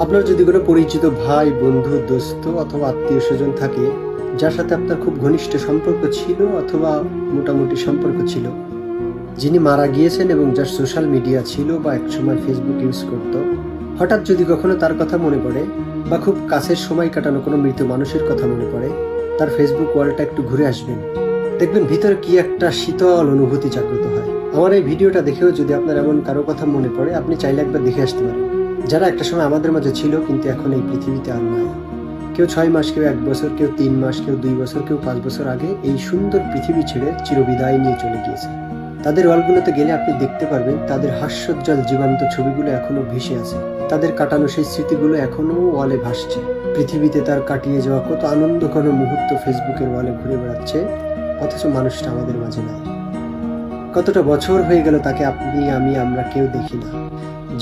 আপনার যদি কোনো পরিচিত ভাই, বন্ধু, দোস্ত অথবা আত্মীয় স্বজন থাকে যার সাথে আপনার খুব ঘনিষ্ঠ সম্পর্ক ছিল অথবা মোটামুটি সম্পর্ক ছিল, যিনি মারা গিয়েছেন এবং যার সোশ্যাল মিডিয়া ছিল বা একসময় ফেসবুক ইউজ করত, হঠাৎ যদি কখনো তার কথা মনে পড়ে বা খুব কাছের সময় কাটানো কোনো মৃত মানুষের কথা মনে পড়ে, তার ফেসবুক ওয়ালটা একটু ঘুরে আসবেন, দেখবেন ভিতরে কি একটা শীতল অনুভূতি জাগ্রত হয়। আমার এই ভিডিওটা দেখেও যদি আপনার এমন কারো কথা মনে পড়ে, আপনি চাইলে একবার দেখে আসতে পারেন, যারা একটা সময় আমাদের মাঝে ছিল কিন্তু এখন এই পৃথিবীতে আর নাই। কেউ 6 মাস, কেউ 1 বছর, কেউ 3 মাস, কেউ 2 বছর, কেউ 5 বছর আগে এই সুন্দর পৃথিবী ছেড়ে চিরবিদায় নিয়ে চলে গিয়েছে। তাদের ওয়ালগুলোতে গেলে আপনি দেখতে পারবেন তাদের হাস্যোজ্জ্বল জীবন্ত ছবিগুলো এখনো ভেসে আছে, তাদের কাটানো সেই স্মৃতিগুলো এখনো ওয়ালে ভাসছে। পৃথিবীতে তার কাটিয়ে যাওয়া কত আনন্দঘন মুহূর্ত ফেসবুকের ওয়ালে ঘুরে বেড়াচ্ছে, অথচ মানুষটা আমাদের মাঝে নাই। কতটা বছর হয়ে গেল তাকে আপনি, আমি, আমরা কেউ দেখি না।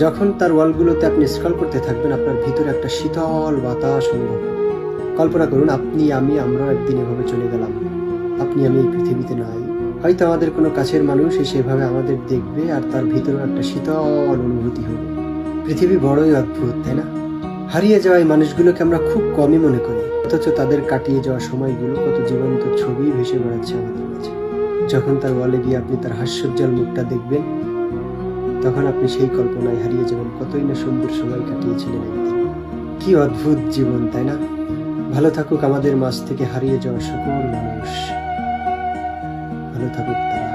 যখন তার ওয়ালগুলোতে আপনি স্ক্রল করতে থাকবেন, আপনার ভিতরে একটা শীতল বাতাস অনুভব হবে। কল্পনা করুন আপনি, আমি, আমরা একদিন এভাবে চলে গেলাম, আপনি আমি এই পৃথিবীতে নাই। হয়তো আমাদের কোনো কাছের মানুষ এসে এভাবে আমাদের দেখবে আর তার ভিতরে একটা শীতল অনুভূতি হবে। পৃথিবী বড়ই অদ্ভুত, তাই না? হারিয়ে যাওয়া এই মানুষগুলোকে আমরা খুব কমই মনে করি, অথচ তাদের কাটিয়ে যাওয়া সময়গুলো কত জীবন্ত ছবি ভেসে বেড়াচ্ছে আমাদের কাছে। যখন তার ওয়ালে গিয়ে আপনি তার হাস্যোজ্জ্বল মুখটা দেখবেন, তখন আপনি সেই কল্পনায় হারিয়ে যাবেন কতই না সুন্দর সময় কাটিয়েছিলেন একদিন। কি অদ্ভুত জীবন, তাই না? ভালো থাকুক আমাদের মাঝ থেকে হারিয়ে যাওয়া সকল মানুষ, ভালো থাকুক তারা।